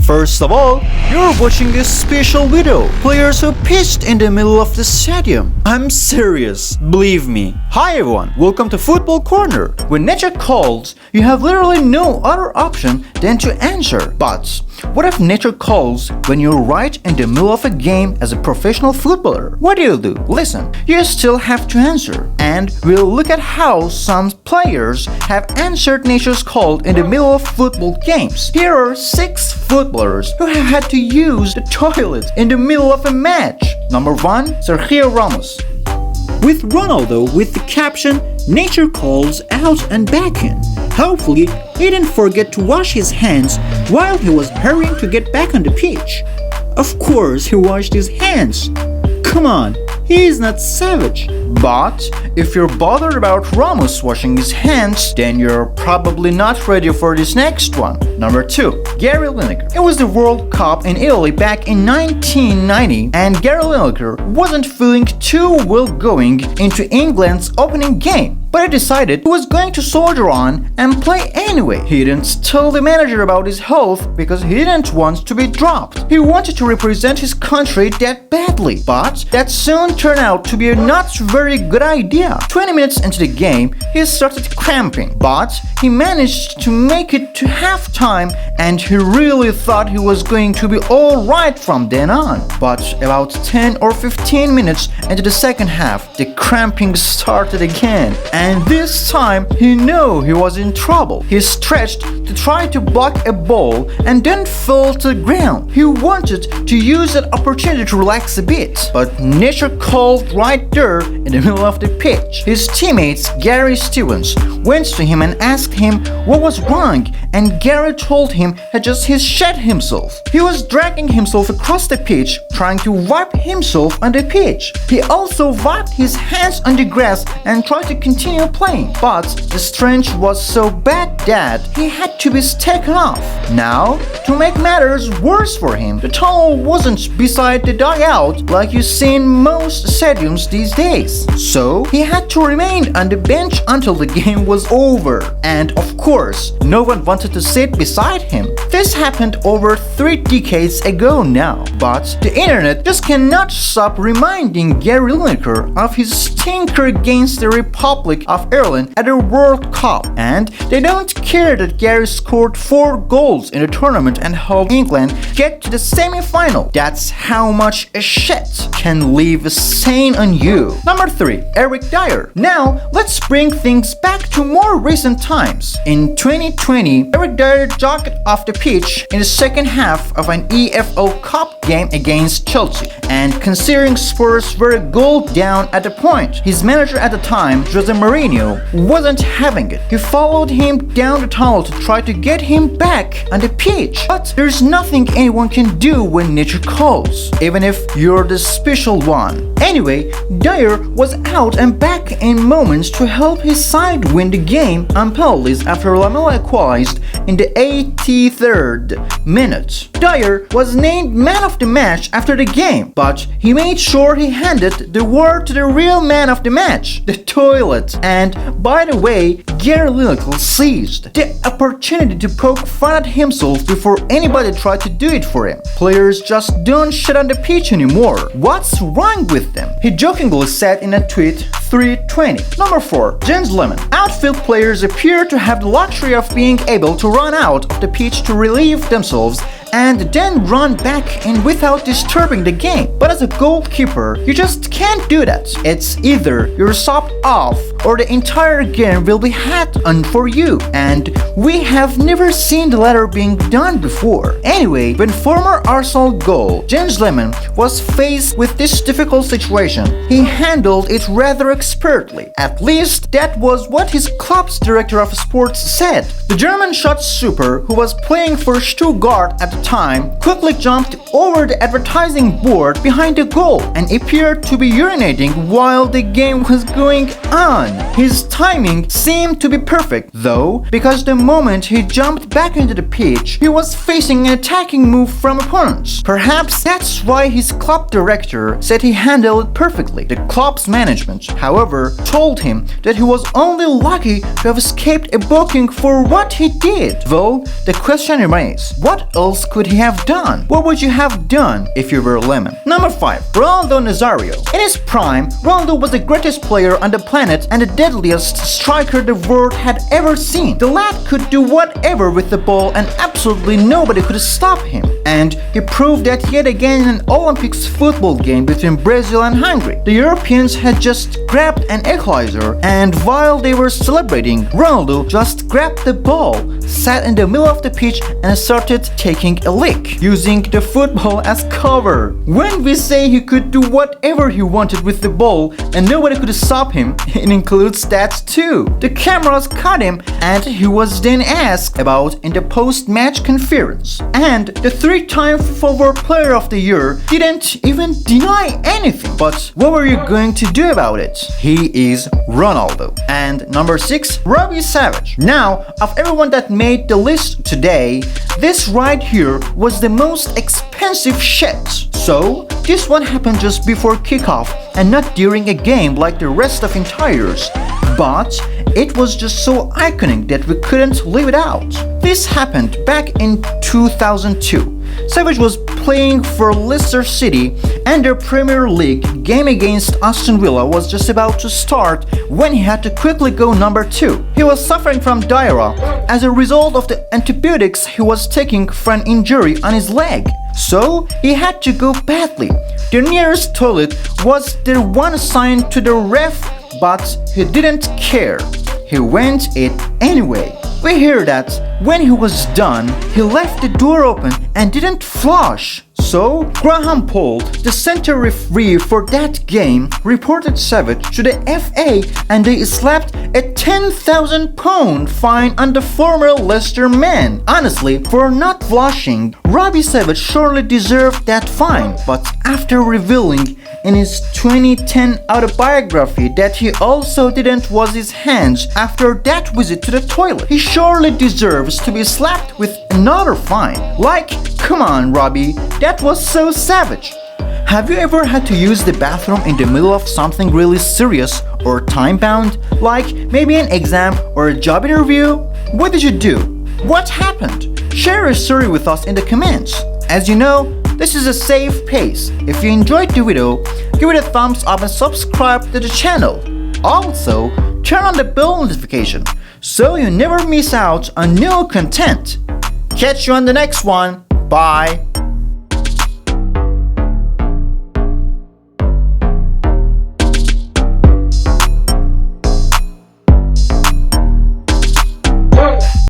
First of all, you're watching a special video. Players who pitched in the middle of the stadium. I'm serious, believe me. Hi everyone, welcome to Football Corner. When nature calls, you have literally no other option than to answer. But what if nature calls when you're right in the middle of a game as a professional footballer? What do? Listen, you still have to answer. And we'll look at how some players have answered nature's call in the middle of football games. Here are 6 footballers who have had to use the toilet in the middle of a match. Number 1, Sergio Ramos. With Ronaldo with the caption, "Nature calls out and back in." Hopefully, he didn't forget to wash his hands while he was hurrying to get back on the pitch. Of course, he washed his hands. Come on, he is not savage. But if you're bothered about Ramos washing his hands, then you're probably not ready for this next one. Number 2, Gary Lineker. It was the World Cup in Italy back in 1990, and Gary Lineker wasn't feeling too well going into England's opening game. But he decided he was going to soldier on and play anyway. He didn't tell the manager about his health because he didn't want to be dropped. He wanted to represent his country that badly. But that soon turned out to be a not very good idea. 20 minutes into the game, he started cramping. But he managed to make it to halftime and he really thought he was going to be alright from then on. But about 10 or 15 minutes into the second half, the cramping started again. And this time, he knew he was in trouble. He stretched to try to block a ball and then fell to the ground. He wanted to use that opportunity to relax a bit, but nature called right there in the middle of the pitch. His teammates, Gary Stevens, went to him and asked him what was wrong, and Gary told him that just he shat himself. He was dragging himself across the pitch, trying to wipe himself on the pitch. He also wiped his hands on the grass and tried to continue playing, but the stench was so bad that he had to be taken off. Now, to make matters worse for him, the towel wasn't beside the dugout like you see in most stadiums these days. So, he had to remain on the bench until the game was over. And of course, no one wanted to sit beside him. This happened over 3 decades ago now, but the internet just cannot stop reminding Gary Lineker of his stinker against the Republic of Ireland at the World Cup, and they don't care that Gary scored 4 goals in the tournament and helped England get to the semi-final. That's how much a shit can leave a stain on you. Number 3, Dyer. Now, let's bring things back to more recent times. In 2020, Dyer jogged off the pitch in the second half of an EFL Cup game against Chelsea, and considering Spurs were a goal down at the point, his manager at the time, Jose Mourinho, wasn't having it. He followed him down the tunnel to try to get him back on the pitch. But there's nothing anyone can do when nature calls, even if you're the special one. Anyway, Dyer was out and back in moments to help his side win the game on penalties after Lamela equalized in the 83rd minute. Dyer was named man of the match after the game, but he made sure he handed the word to the real man of the match, the toilet. And by the way, Gary Lineker seized the opportunity to poke fun at himself before anybody tried to do it for him. Players just don't shit on the pitch anymore. What's wrong with them? He jokingly said in a tweet 320. Number 4, Lehmann. Outfield players appear to have the luxury of being able to run out of the pitch to relieve themselves and then run back in without disturbing the game. But as a goalkeeper, you just can't do that. It's either you're subbed off or the entire game will be hat on for you, and we have never seen the latter being done before. Anyway, when former Arsenal goal Lehmann was faced with this difficult situation, he handled it rather expertly. At least that was what his club's director of sports said. The German shot super, who was playing for Stuttgart at the time, quickly jumped over the advertising board behind the goal and appeared to be urinating while the game was going on. His timing seemed to be perfect, though, because the moment he jumped back into the pitch, he was facing an attacking move from opponents. Perhaps that's why his club director said he handled it perfectly. The club's management, however, told him that he was only lucky to have escaped a booking for what he did. Though, the question remains, what else could he have done? What would you have done if you were Lehmann? Number 5. Ronaldo Nazario. In his prime, Ronaldo was the greatest player on the planet and the deadliest striker the world had ever seen. The lad could do whatever with the ball and absolutely nobody could stop him. And he proved that yet again in an Olympics football game between Brazil and Hungary. The Europeans had just grabbed an equalizer, and while they were celebrating, Ronaldo just grabbed the ball, sat in the middle of the pitch and started taking a lick, using the football as cover. When we say he could do whatever he wanted with the ball and nobody could stop him, it includes that too. The cameras caught him and he was then asked about in the post-match conference. And the 3-time Forward Player of the Year didn't even deny anything. But what were you going to do about it? He is Ronaldo. And number 6, Robbie Savage. Now, of everyone that made the list today, this right here was the most expensive shit. So, this one happened just before kickoff and not during a game like the rest of entires. But it was just so iconic that we couldn't leave it out. This happened back in 2002. Savage was playing for Leicester City and their Premier League game against Aston Villa was just about to start when he had to quickly go number 2. He was suffering from Dyer as a result of the antibiotics he was taking for an injury on his leg. So he had to go badly. The nearest toilet was the one assigned to the ref, but he didn't care. He went it anyway. We hear that when he was done, he left the door open and didn't flush. So, Graham Paul, the center referee for that game, reported Savage to the FA and they slapped a £10,000 fine on the former Leicester man. Honestly, for not flushing, Robbie Savage surely deserved that fine, but after revealing in his 2010 autobiography that he also didn't wash his hands after that visit to the toilet, he surely deserves to be slapped with another fine. Like, come on Robbie, that was so savage. Have you ever had to use the bathroom in the middle of something really serious or time-bound, like maybe an exam or a job interview? What did you do? What happened? Share your story with us in the comments. As you know, this is a safe pace. If you enjoyed the video, give it a thumbs up and subscribe to the channel. Also, turn on the bell notification so you never miss out on new content. Catch you on the next one. Bye.